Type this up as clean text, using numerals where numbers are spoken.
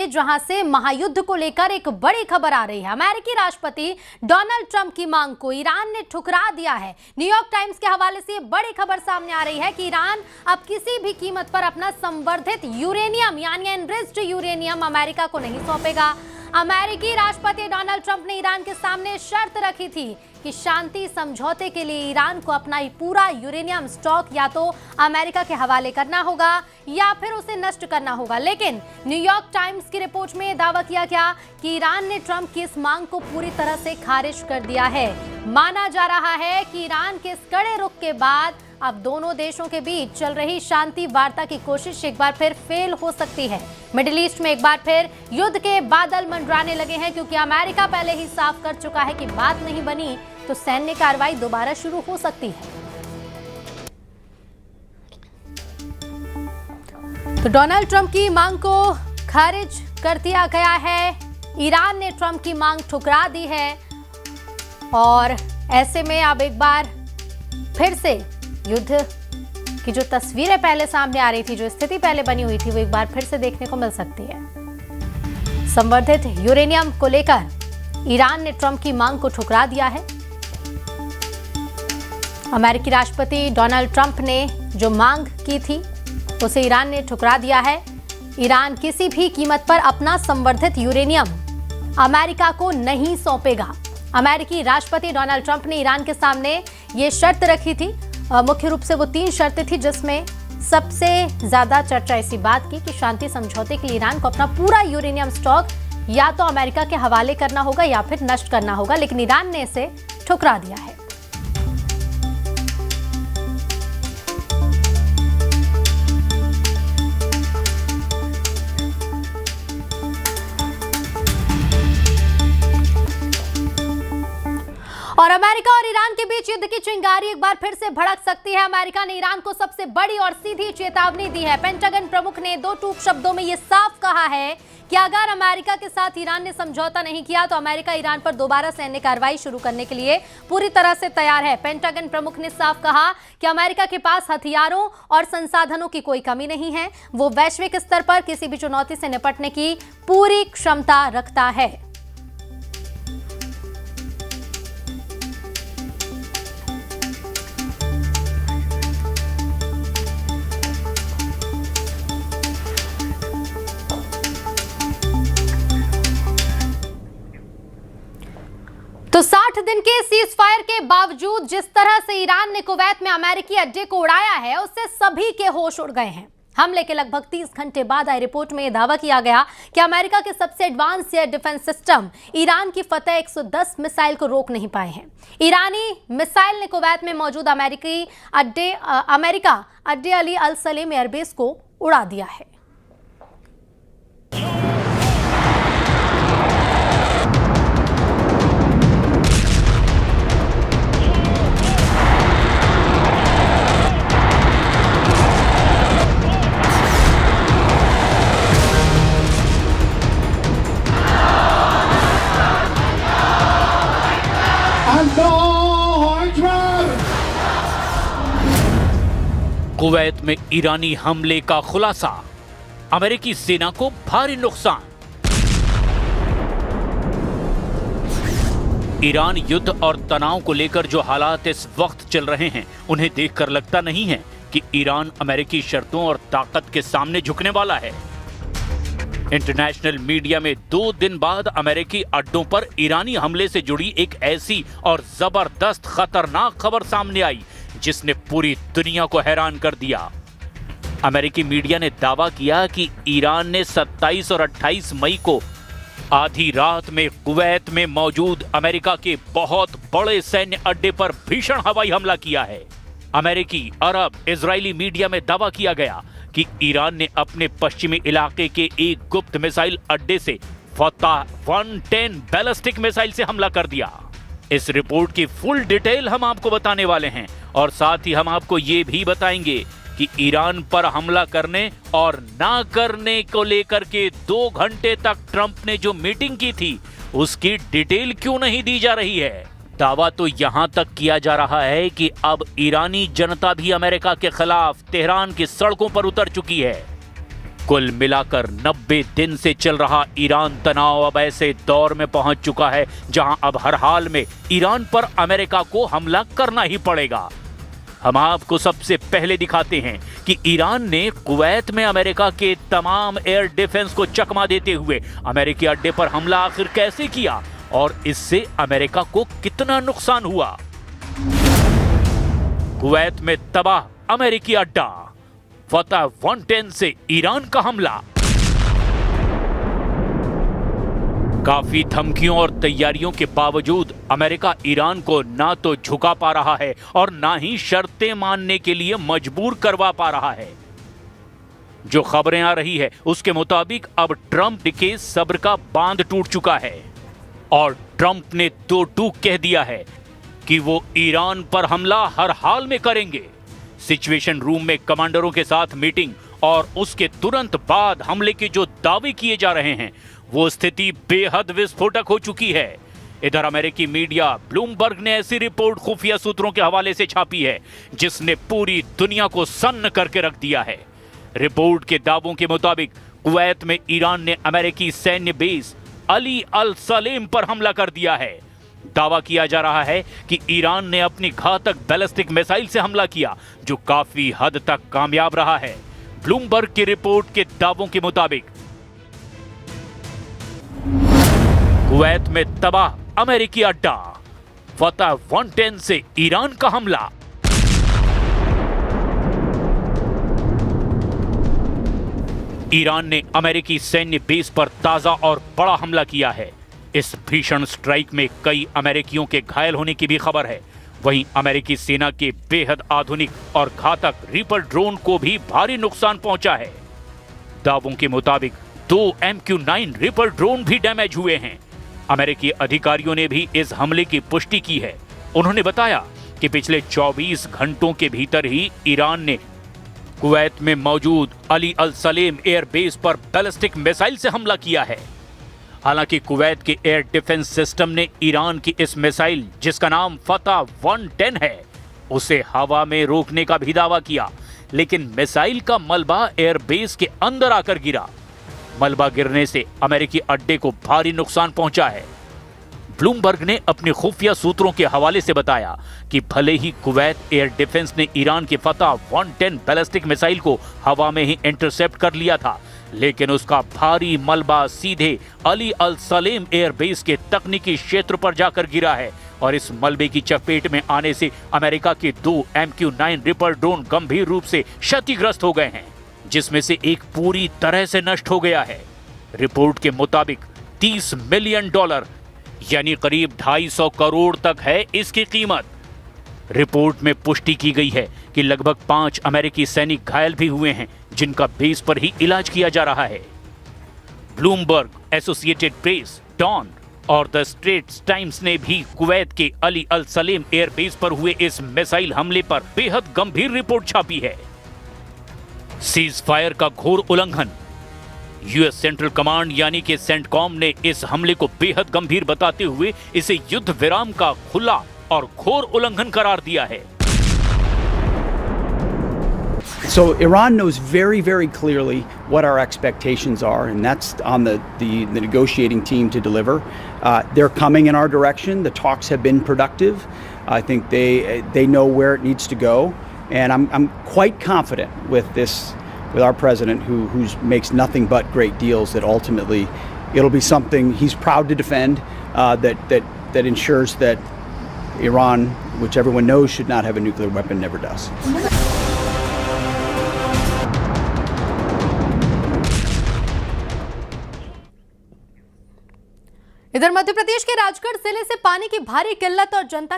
जहां से महायुद्ध को लेकर एक बड़ी खबर आ रही है। अमेरिकी राष्ट्रपति डोनाल्ड ट्रंप की मांग को ईरान ने ठुकरा दिया है। न्यूयॉर्क टाइम्स के हवाले से बड़ी खबर सामने आ रही है कि ईरान अब किसी भी कीमत पर अपना संवर्धित यूरेनियम यानी एनरिच्ड यूरेनियम अमेरिका को नहीं सौंपेगा। अमेरिकी राष्ट्रपति डोनाल्ड ट्रंप ने ईरान के सामने शर्त रखी थी कि शांति समझौते के लिए ईरान को अपना पूरा यूरेनियम स्टॉक या तो अमेरिका के हवाले करना होगा या फिर उसे नष्ट करना होगा। लेकिन न्यूयॉर्क टाइम्स की रिपोर्ट में दावा किया गया कि ईरान ने ट्रंप की इस मांग को पूरी तरह से खारिज कर दिया है। माना जा रहा है कि ईरान के इस कड़े रुख के बाद अब दोनों देशों के बीच चल रही शांति वार्ता की कोशिश एक बार फिर फेल हो सकती है। मिडिल ईस्ट में एक बार फिर युद्ध के बादल मंडराने लगे हैं, क्योंकि अमेरिका पहले ही साफ कर चुका है कि बात नहीं बनी तो सैन्य कार्रवाई दोबारा शुरू हो सकती है। तो डोनाल्ड ट्रंप की मांग को खारिज कर दिया गया है। ईरान ने ट्रंप की मांग ठुकरा दी है और ऐसे में अब एक बार फिर से युद्ध की जो तस्वीरें पहले सामने आ रही थी, जो स्थिति पहले बनी हुई थी, वो एक बार फिर से देखने को मिल सकती है। संवर्धित यूरेनियम को लेकर ईरान ने ट्रंप की मांग को ठुकरा दिया है। अमेरिकी राष्ट्रपति डोनाल्ड ट्रंप ने जो मांग की थी उसे ईरान ने ठुकरा दिया है। ईरान किसी भी कीमत पर अपना संवर्धित यूरेनियम अमेरिका को नहीं सौंपेगा। अमेरिकी राष्ट्रपति डोनाल्ड ट्रंप ने ईरान के सामने ये शर्त रखी थी। मुख्य रूप से वो 3 शर्तें थी, जिसमें सबसे ज्यादा चर्चा इसी बात की कि शांति समझौते के लिए ईरान को अपना पूरा यूरेनियम स्टॉक या तो अमेरिका के हवाले करना होगा या फिर नष्ट करना होगा। लेकिन ईरान ने इसे ठुकरा दिया है। और अमेरिका और ईरान के बीच युद्ध की चिंगारी एक बार फिर से भड़क सकती है। अमेरिका ने ईरान को सबसे बड़ी और सीधी चेतावनी दी है। पेंटागन प्रमुख ने 2 टूक शब्दों में यह साफ कहा है कि अगर अमेरिका के साथ ईरान ने समझौता नहीं किया तो अमेरिका ईरान पर दोबारा सैन्य कार्रवाई शुरू करने के लिए पूरी तरह से तैयार है। पेंटागन प्रमुख ने साफ कहा कि अमेरिका के पास हथियारों और संसाधनों की कोई कमी नहीं है। वो वैश्विक स्तर पर किसी भी चुनौती से निपटने की पूरी क्षमता रखता है। तो 60 दिन के सीज फायर के बावजूद जिस तरह से ईरान ने कुवैत में अमेरिकी अड्डे को उड़ाया है, उससे सभी के होश उड़ गए हैं। हमले के लगभग 30 घंटे बाद आई रिपोर्ट में यह दावा किया गया कि अमेरिका के सबसे advance air defence system Iran की फतेह 110 मिसाइल को रोक नहीं पाए हैं। ईरानी मिसाइल ने कुवैत में मौजूद अमेरिका अड्डे अली अल सलेम एयरबेस को उड़ा दिया है। कुवैत में ईरानी हमले का खुलासा, अमेरिकी सेना को भारी नुकसान। ईरान युद्ध और तनाव को लेकर जो हालात इस वक्त चल रहे हैं, उन्हें देखकर लगता नहीं है कि ईरान अमेरिकी शर्तों और ताकत के सामने झुकने वाला है। इंटरनेशनल मीडिया में 2 दिन बाद अमेरिकी अड्डों पर ईरानी हमले से जुड़ी एक ऐसी और जबरदस्त खतरनाक खबर सामने आई जिसने पूरी दुनिया को हैरान कर दिया। अमेरिकी मीडिया ने दावा किया कि ईरान ने 27 और 28 मई को आधी रात में कुवैत में मौजूद अमेरिका के बहुत बड़े सैन्य अड्डे पर भीषण हवाई हमला किया है। अमेरिकी, अरब, इजरायली मीडिया में दावा किया गया कि ईरान ने अपने पश्चिमी इलाके के एक गुप्त मिसाइल अड्डे से फतह 110 बैलिस्टिक मिसाइल से हमला कर दिया। इस रिपोर्ट की फुल डिटेल हम आपको बताने वाले हैं और साथ ही हम आपको ये भी बताएंगे कि ईरान पर हमला करने और ना करने को लेकर के 2 घंटे तक ट्रंप ने जो मीटिंग की थी उसकी डिटेल क्यों नहीं दी जा रही है। दावा तो यहां तक किया जा रहा है कि अब ईरानी जनता भी अमेरिका के खिलाफ तेहरान की सड़कों पर उतर चुकी है। कुल मिलाकर 90 दिन से चल रहा ईरान तनाव अब ऐसे दौर में पहुंच चुका है जहां अब हर हाल में ईरान पर अमेरिका को हमला करना ही पड़ेगा। हम आपको सबसे पहले दिखाते हैं कि ईरान ने कुवैत में अमेरिका के तमाम एयर डिफेंस को चकमा देते हुए अमेरिकी अड्डे पर हमला आखिर कैसे किया और इससे अमेरिका को कितना नुकसान हुआ। कुवैत में तबाह अमेरिकी अड्डा, फतह 110 से ईरान का हमला। काफी धमकियों और तैयारियों के बावजूद अमेरिका ईरान को ना तो झुका पा रहा है और ना ही शर्तें मानने के लिए मजबूर करवा पा रहा है। जो खबरें आ रही है उसके मुताबिक अब ट्रंप के सब्र का बांध टूट चुका है और ट्रंप ने दो टूक कह दिया है कि वो ईरान पर हमला हर हाल में करेंगे। सिचुएशन रूम में कमांडरों के साथ मीटिंग और उसके तुरंत बाद हमले के जो दावे किए जा रहे हैं वो स्थिति बेहद विस्फोटक हो चुकी है। इधर अमेरिकी मीडिया ब्लूमबर्ग ने ऐसी रिपोर्ट खुफिया सूत्रों के हवाले से छापी है जिसने पूरी दुनिया को सन्न करके रख दिया है। रिपोर्ट के दावों के मुताबिक कुवैत में ईरान ने अमेरिकी सैन्य बेस अली अल सलेम पर हमला कर दिया है। दावा किया जा रहा है कि ईरान ने अपनी घातक बैलिस्टिक मिसाइल से हमला किया जो काफी हद तक कामयाब रहा है। ब्लूमबर्ग की रिपोर्ट के दावों के मुताबिक कुवैत में तबाह अमेरिकी अड्डा, फतह 110 से ईरान का हमला। ईरान ने अमेरिकी सैन्य बेस पर ताजा और बड़ा हमला किया है। इस भीषण स्ट्राइक में कई अमेरिकियों के घायल होने की भी खबर है। वहीं अमेरिकी सेना के बेहद आधुनिक और घातक रीपर ड्रोन को भी भारी नुकसान पहुंचा है। दावों के मुताबिक 2 MQ-9 रीपर ड्रोन भी डैमेज हुए हैं। अमेरिकी अधिकारियों ने भी इस हमले की पुष्टि की है। उन्होंने बताया कि पिछले 24 घंटों के भीतर ही ईरान ने कुवैत में मौजूद अली अल सलेम एयरबेस पर बैलिस्टिक मिसाइल से हमला किया है। हालांकि कुवैत के एयर डिफेंस सिस्टम ने ईरान की इस मिसाइल जिसका नाम फतह 110 है उसे हवा में रोकने का भी दावा किया, लेकिन मिसाइल का मलबा एयरबेस के अंदर आकर गिरा। मलबा गिरने से अमेरिकी अड्डे को भारी नुकसान पहुंचा है। ब्लूमबर्ग ने अपने खुफिया सूत्रों के हवाले से बताया कि भले ही कुवैत एयर डिफेंस ने ईरान की फतह 110 बैलिस्टिक मिसाइल को हवा में ही इंटरसेप्ट कर लिया था, लेकिन उसका भारी मलबा सीधे अली अल सलेम एयरबेस के तकनीकी क्षेत्र पर जाकर गिरा है और इस मलबे की चपेट में आने से अमेरिका के 2 MQ-9 रिपर ड्रोन गंभीर रूप से क्षतिग्रस्त हो गए हैं, जिसमें से एक पूरी तरह से नष्ट हो गया है। रिपोर्ट के मुताबिक $30 मिलियन यानी करीब 250 करोड़ तक है इसकी कीमत। रिपोर्ट में पुष्टि की गई है कि लगभग 5 अमेरिकी सैनिक घायल भी हुए हैं जिनका बेस पर ही इलाज किया जा रहा है। ब्लूमबर्ग, एसोसिएटेड प्रेस, डॉन और द स्ट्रेट्स टाइम्स ने भी कुवैत के अली अल सलेम एयरबेस पर हुए इस मिसाइल हमले पर बेहद गंभीर रिपोर्ट छापी है। सीज फायर का घोर उल्लंघन। यूएस सेंट्रल कमांड यानी कि सेंटकॉम ने इस हमले को बेहद गंभीर बताते हुए इसे युद्ध विराम का खुला और घोर उल्लंघन करार दिया है। So Iran knows very, very clearly what our expectations are, and that's on the negotiating team to deliver. They're coming in our direction. The talks have been productive. I think they know where it needs to go, and I'm quite confident with our president who makes nothing but great deals that ultimately it'll be something he's proud to defend, that ensures that Iran, which everyone knows should not have a nuclear weapon, never does. इधर मध्य प्रदेश के राजगढ़ जिले से पानी की भारी किल्लत और जनता